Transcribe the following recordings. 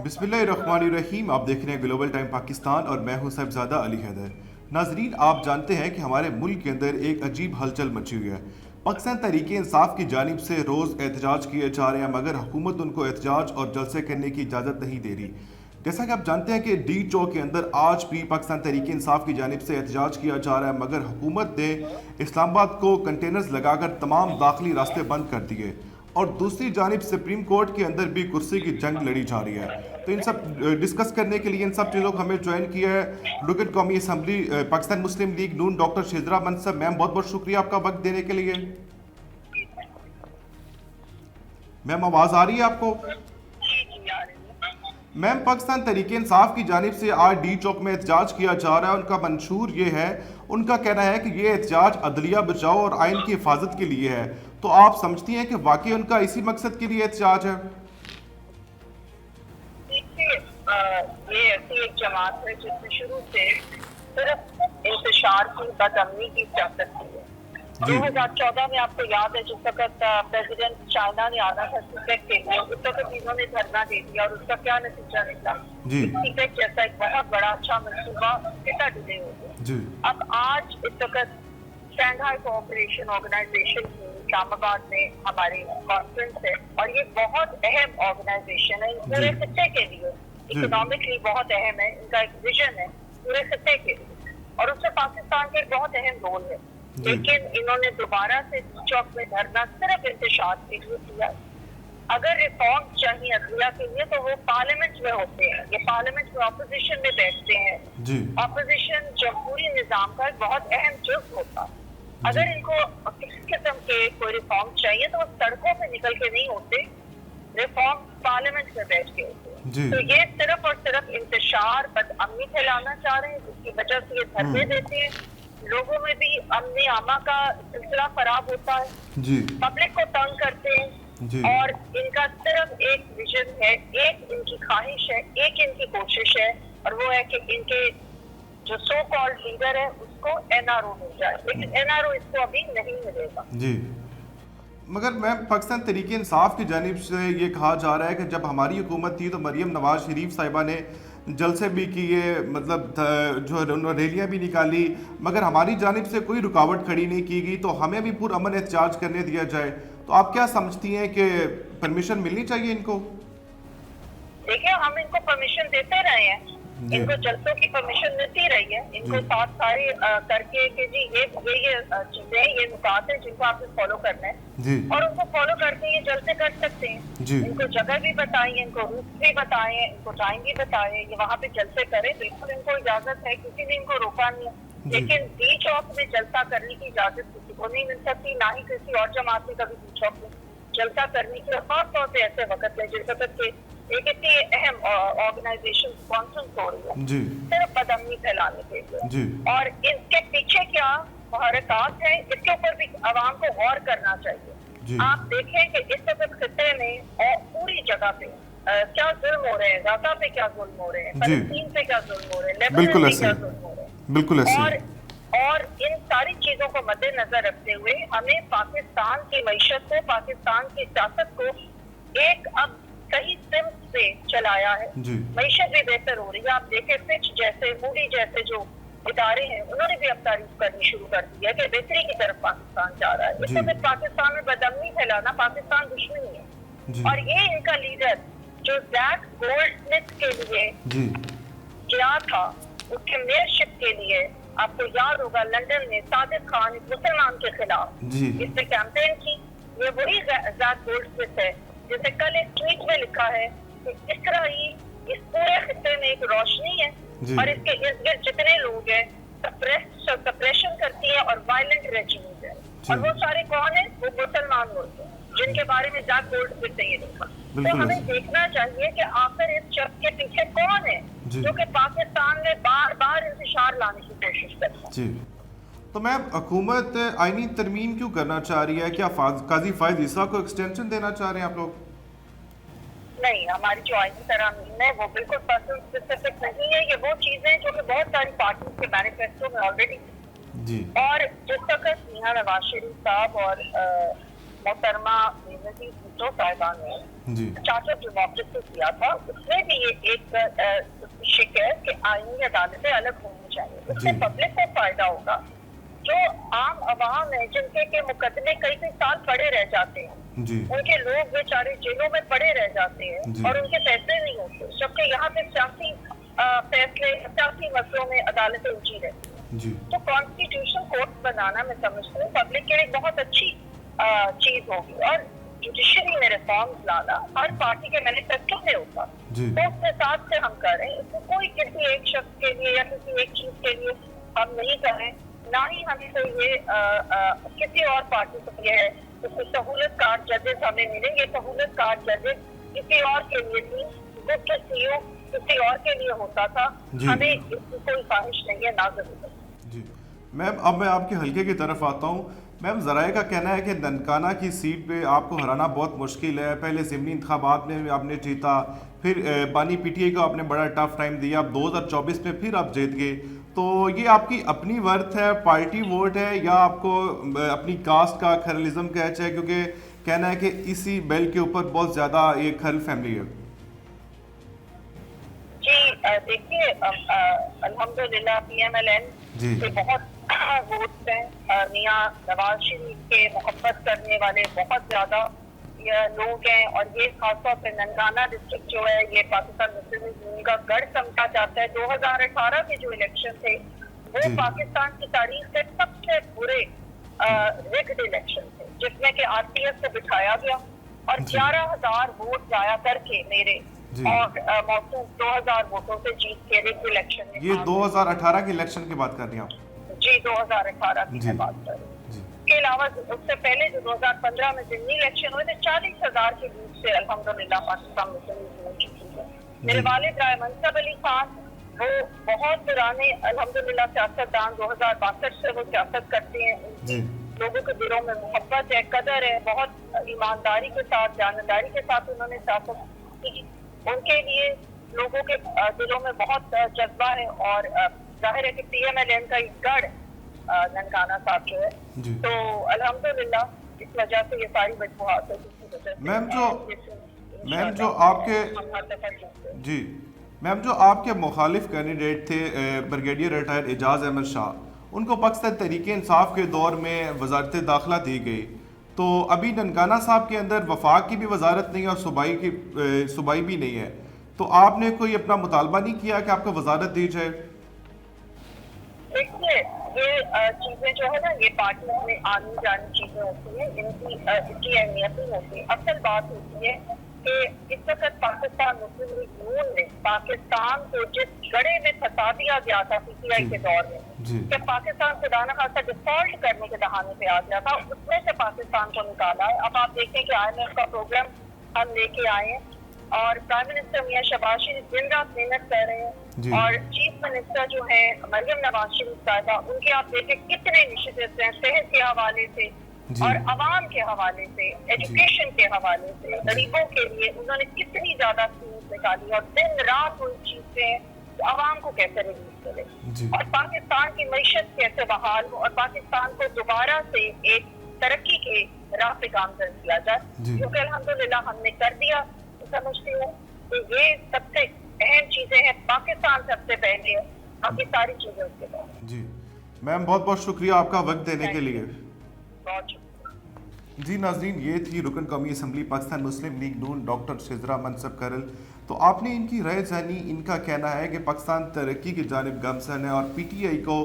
बिस्मिल्लाहिर्रहमानिर्रहीम। आप देख रहे हैं ग्लोबल टाइम पाकिस्तान और मैं हूं साहिबजादा अली हैदर। नाजरीन, आप जानते हैं कि हमारे मुल्क के अंदर एक अजीब हलचल मची हुई है। पाकिस्तान तहरीक इंसाफ की जानिब से रोज़ एहतजाज किए जा रहे हैं, मगर हुकूमत उनको एहतजाज और जलसे करने की इजाज़त नहीं दे रही। जैसा कि आप जानते हैं कि डी चौक के अंदर आज भी पाकिस्तान तहरीक इंसाफ की जानिब से एहतजाज किया जा रहा है, मगर हुकूमत ने इस्लामाबाद को कंटेनर्स लगाकर तमाम दाखिली रास्ते बंद कर दिए। और दूसरी जानिब सुप्रीम कोर्ट के अंदर भी कुर्सी की जंग लड़ी जा रही है। तो इन सब डिस्कस करने के लिए इन सब चीज़ों को हमें ज्वाइन किया है एडवोकेट कौमी असम्बली पाकिस्तान मुस्लिम लीग नून डॉक्टर शेजरा मनसब। मैम, बहुत बहुत शुक्रिया आपका वक्त देने के लिए। मैम, आवाज़ आ रही है आपको? मैम, पाकिस्तान तहरीक इंसाफ की जानिब से आज डी चौक में एहतजाज किया जा रहा है। उनका मंशूर ये है, उनका कहना है कि ये एहतजाज अदलिया बचाओ और आइन की हिफाजत के लिए है। तो आप समझती हैं कि वाकई उनका इसी मकसद के लिए एहतजाज है? ये ऐसी एक जमात है जिसने शुरू से सिर्फ इंतशार की बदअमनी की सियासत की है। 2014 में आपको याद है जिस वक्त प्रेसिडेंट चाइना ने आना था सीपेक के लिए, उस वक्त इन्होंने धरना दे दिया और उसका क्या नतीजा निकला? सीपेक जैसा एक बहुत बड़ा अच्छा मंसूबा कितना डिले हो गया। अब आज इस वक्त शंघाई कोऑपरेशन ऑर्गेनाइजेशन की इस्लामाबाद में हमारी कॉन्फ्रेंस है और ये बहुत अहम ऑर्गेनाइजेशन है पूरे खित्ते के लिए। इकोनॉमिकली बहुत अहम है, इनका एक विजन है पूरे खित्ते के लिए और उसमें पाकिस्तान का एक बहुत अहम रोल है। लेकिन इन्होंने दोबारा से चौक में धरना सिर्फ इंतशार के लिए किया। अगर रिफॉर्म चाहिए अदलिया के लिए तो वो पार्लियामेंट में होते हैं, ये पार्लियामेंट में ऑपोजिशन में बैठते हैं। ऑपोजिशन जमहूरी निजाम का एक बहुत अहम जुज़ होता है। अगर इनको किसी किस्म के कोई रिफॉर्म चाहिए तो वो सड़कों पे निकल के नहीं होते, रिफॉर्म पार्लियामेंट में बैठ के होते हैं। तो ये सिर्फ और सिर्फ इंतशार बदअमनी फैलाना चाह रहे हैं, जिसकी वजह से ये धरने देते हैं। लोगों में भी अमन आमा का सिलसिला खराब होता है, पब्लिक को तंग करते हैं और इनका सिर्फ एक विजन है, एक इनकी ख्वाहिश है, एक इनकी कोशिश है और वो है कि इनके जो सो कॉल्ड लीडर है उसको एनआरओ मिल जाए, लेकिन एनआरओ इसको अभी नहीं मिलेगा। मगर मैम, पाकिस्तान तहरीक इंसाफ की जानिब से ये कहा जा रहा है कि जब हमारी हुकूमत थी तो मरियम नवाज शरीफ साहिबा ने जलसे भी किए, मतलब जो रैलियाँ भी निकाली, मगर हमारी जानिब से कोई रुकावट खड़ी नहीं की गई, तो हमें भी पुरअमन एहतजाज करने दिया जाए। तो आप क्या समझती हैं कि परमिशन मिलनी चाहिए इनको? देखिए, हम इनको परमिशन देते रहे हैं, इनको जलसों की परमिशन मिलती रही है, इनको साथ सारे करके कि जी ये चीजें, ये नुकात है जिनको आपको फॉलो करना है और उनको फॉलो करके ये जलसे कर सकते हैं। इनको जगह भी बताइए, इनको रूट भी बताएं, इनको टाइम भी बताएं, ये वहाँ पे जलसे करें, बिल्कुल इनको इजाजत है, किसी ने इनको रोका नहीं है। लेकिन डी चौक में जलसा करने की इजाजत किसी को नहीं मिल सकती, ना ही किसी और जमात में कभी डी चौक में जलसा करने की, खास तौर पे ऐसे वक्त है जिस वक्त के एक इतनी अहम ऑर्गेनाइजेशन कॉन्फ्रेंस हो रही है सिर्फ बदअमनी फैलाने के लिए। और इसके पीछे क्या मुहरकात है, इसके ऊपर भी अवाम को गौर करना चाहिए। आप देखें कि इस वक्त खित्ते में और पूरी जगह पे क्या जुल्म हो रहे हैं, गाजा पे क्या जुल्म हो रहे हैं, फलस्तीन पे क्या जुल्म हो रहे हैं, लेबनान पे क्या जुल्म हो रहे हैं। और इन सारी चीजों को मद्देनजर रखते हुए हमें पाकिस्तान की मईशत को, पाकिस्तान की सियासत को एक अब सही सिमत पे चलाया है। मईशत भी बेहतर हो रही है। आप देखें फिच जैसे, मूडी जैसे जो इदारे हैं उन्होंने भी अब तारीफ करनी शुरू कर दी है कि बेहतरी की तरफ पाकिस्तान जा रहा है। इससे फिर पाकिस्तान में बदअमनी फैलाना पाकिस्तान दुश्मनी है। और ये इनका लीडर जो जैक गोल्डस्मिथ के लिए गया था, उसके मेयरशिप के लिए, आपको याद होगा लंदन में सादिक खान इस मुसलमान के खिलाफ इसने कैंपेन की। ये वही जैक गोल्डस्मिथ है जैसे कल एक ट्वीट में लिखा है कि इस तरह ही इस पूरे खित्ते में एक रोशनी है और इसके इर्द गिर्द जितने लोग हैं सप्रेशन करती है और वायलेंट रेजिम्स है। और वो सारे कौन है? वो मुसलमान लोग हैं जिनके बारे में जैक गोल्डस्मिथ ने ये लिखा। तो हमें देखना चाहिए कि आखिर इस शख्स के पीछे कौन है जो कि पाकिस्तान में बार बार इंतशार लाने की कोशिश करता है। तो मैम, हुकूमत आईनी तरमीम क्यों करना चाह रही है? क्या काजी फायद ईसा को एक्सटेंशन देना चाह रहे हैं आप लोग? नहीं, हमारी जो आईनी तरमीम है वो बिल्कुल पर्सन स्पेसिफिक नहीं है। ये वो चीजें जो कि बहुत सारी पार्टियों के मैनिफेस्टो में ऑलरेडी और जिस वक्त मियां नवाज शरीफ साहब और मोहतरमा बेनज़ीर भुट्टो साहिबा ने जी चार्टर डेमोक्रेसी किया था, उसमें भी ये एक शिक है कि आईनी अदालतें अलग होनी चाहिए। उससे जी। पब्लिक को फायदा होगा। जो आम आवाम है जिनके के मुकदमे कई कई साल पड़े रह जाते हैं, जी उनके लोग बेचारे जेलों में पड़े रह जाते हैं जी। और उनके पैसे नहीं होते, जबकि यहाँ पे सियासी फैसले सियासी मसलों में अदालतें ऊंची रहती हैं। जी तो कॉन्स्टिट्यूशन कोर्ट बनाना मैं समझती हूँ पब्लिक के लिए बहुत अच्छी चीज होगी। और जुडिशरी में रिफॉर्म्स लाना हर पार्टी के मैनिफेस्टो में होता, जी तो उस हिसाब से हम कर रहे हैं। इसमें कोई किसी एक शख्स के लिए या किसी एक चीज के लिए हम नहीं कर रहे, ना ही हमें कोई ये किसी और पार्टी के लिए है। जैसे सहूलत कार्ड जजेस हमें मिलेंगे, सहूलत कार्ड जजेस किसी और के लिए थी, गुप्त सीओ किसी और के लिए होता था। जी। हमें इसकी कोई ख्वाहिश नहीं है, ना जरूरत। जी मैम, अब मैं आपके हल्के की तरफ आता हूँ। मैम, ज़राए का कहना है कि ननकाना की सीट पे आपको हराना बहुत मुश्किल है। पहले ज़िमनी इंतखाबात में भी आपने जीता, फिर बानी पीटीआई को आपने बड़ा टफ टाइम दिया, अब 2024 में फिर आप जीत गए। तो ये आपकी अपनी वर्थ है, पार्टी वोट है, या आपको अपनी कास्ट का खरलिज्म कैच है? क्योंकि कहना है कि इसी बेल्ट के ऊपर बहुत ज़्यादा ये खरल फैमिली है। जी देखिए, अल्हम्दुलिल्लाह PMLN जी के बहुत वोट्स हैं। मियां नवाज शरीफ के मोहब्बत करने वाले बहुत ज्यादा ये लोग हैं, और ये खासतौर पर ननकाना डिस्ट्रिक्ट जो है ये पाकिस्तान मुस्लिम लीग का गढ़ समझा जाता है। 2018 के जो इलेक्शन थे वो जी। पाकिस्तान की तारीख के सबसे बुरे रिग्ड इलेक्शन थे, जिसमें कि RTS को बिठाया गया और जी। 11,000 वोट जाया करके मेरे जी। और मौसम 2000 वोटों से जीत के रिग्ड इलेक्शन में ये हार 2018 के इलेक्शन की बात कर रही हैं आप? जी 2018 की जी। मैं बात कर रही हूँ। जी इसके अलावा उससे पहले जो 2015 में जिमनी इलेक्शन हुए थे, 40,000 के लीड से अल्हम्दुलिल्लाह पाकिस्तान मुस्लिम लीग हो चुकी है। मेरे वालिद राय मनसब अली खान वो बहुत पुराने अल्हम्दुलिल्लाह सियासतदान, 2062 से वो सियासत करते हैं। जी लोगों के दिलों में मोहब्बत है, कदर है, बहुत ईमानदारी के साथ, जानदारी के साथ उन्होंने सियासत की। उनके लिए लोगों के दिलों में बहुत जज्बा है, और जाहिर है कि PMLN का एक गढ़ ननकाना साहब जो है, जी। तो अल्हम्दुलिल्लाह इस वजह से ये सारी वजूहात है जिसकी वजह से मैम जो आपके जी मैम जो आपके मुखालिफ कैंडिडेट थे ब्रिगेडियर रिटायर्ड एजाज अहमद शाह, उनको पाकिस्तान तहरीक इंसाफ के दौर में वजारत दाखिला दी गई, तो अभी ननकाना साहब के अंदर वफाक की भी वजारत नहीं है और सूबाई भी नहीं है, तो आपने कोई अपना मुतालबा नहीं किया कि आपको वजारत दी जाए? देखिए, ये चीजें जो है ना, ये पार्टी में आनी जानी चीजें होती हैं, इनकी अहमियत नहीं होती। असल बात होती है कि इस वक्त पाकिस्तान मुस्लिम लीग नून ने पाकिस्तान को जिस गड़े में फंसा दिया गया था PTI के दौर में, कि पाकिस्तान खुदा न खास्ता डिफॉल्ट करने के बहाने पे आ गया था, उसमें से पाकिस्तान को निकाला है। अब आप देखें कि IMF का प्रोग्राम हम लेके आए हैं, और प्राइम मिनिस्टर मियां शहबाज शरीफ दिन रात मेहनत कर रहे हैं, और चीफ मिनिस्टर जो है मरियम नवाज शरीफ साहिबा, उनके आप देखें कितने इनिशिएटिव्स हैं सेहत के हवाले से और अवाम के हवाले से, एजुकेशन के हवाले से, गरीबों के लिए उन्होंने कितनी ज्यादा स्कीम्स निकाली, और दिन रात वही चीजें अवाम को कैसे रिलीज करे, और पाकिस्तान की मईशत कैसे बहाल हो, और पाकिस्तान को दोबारा से एक तरक्की के राह पे काम कर दिया जाए, क्योंकि अल्हम्दुलिल्लाह हमने कर दिया। समझती हूँ कि ये सबसे अहम चीजें हैं, पाकिस्तान सबसे पहले है, बाकी सारी चीजें उसके बाद। जी मैम, बहुत बहुत शुक्रिया आपका वक्त देने के लिए। बहुत शुक्रिया। जी नाजरीन, ये थी रुकन कौमी असम्बली पाकिस्तान मुस्लिम लीग नून डॉक्टर शिजरा मनसब करल। तो आपने इनकी राय जानी। इनका कहना है कि पाकिस्तान तरक्की की जानिब गामजन है, और PTI को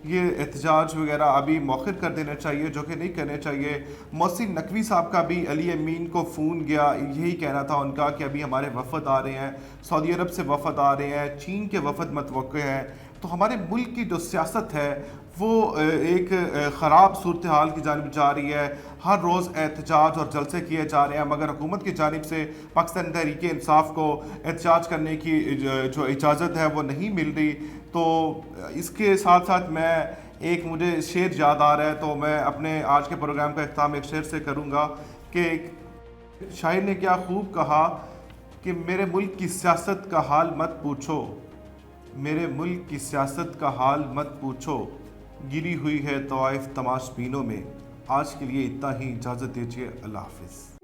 ये एहतजाज वगैरह अभी मौखर कर देना चाहिए, जो कि नहीं करने चाहिए। मोहसिन नकवी साहब का भी अली अमीन को फ़ोन गया, यही कहना था उनका कि अभी हमारे वफद आ रहे हैं, सऊदी अरब से वफद आ रहे हैं, चीन के वफद मतवक्के हैं। तो हमारे मुल्क की जो सियासत है वो एक ख़राब सूरत हाल की जानिब जा रही है। हर रोज़ एहतजाज और जलसे किए जा रहे हैं, मगर हुकूमत की जानिब से पाकिस्तान तहरीक इंसाफ को एहतजाज करने की जो इजाज़त है वो नहीं मिल रही। तो इसके साथ साथ मुझे शेर याद आ रहा है, तो मैं अपने आज के प्रोग्राम का इख्तिताम एक शेर से करूँगा कि शायर ने क्या खूब कहा कि मेरे मुल्क की सियासत का हाल मत पूछो, मेरे मुल्क की सियासत का हाल मत पूछो, गिरी हुई है तवाइफ तमाशबीनों में, آج کے لیے اتنا ہی، اجازت دیجیے، اللہ حافظ۔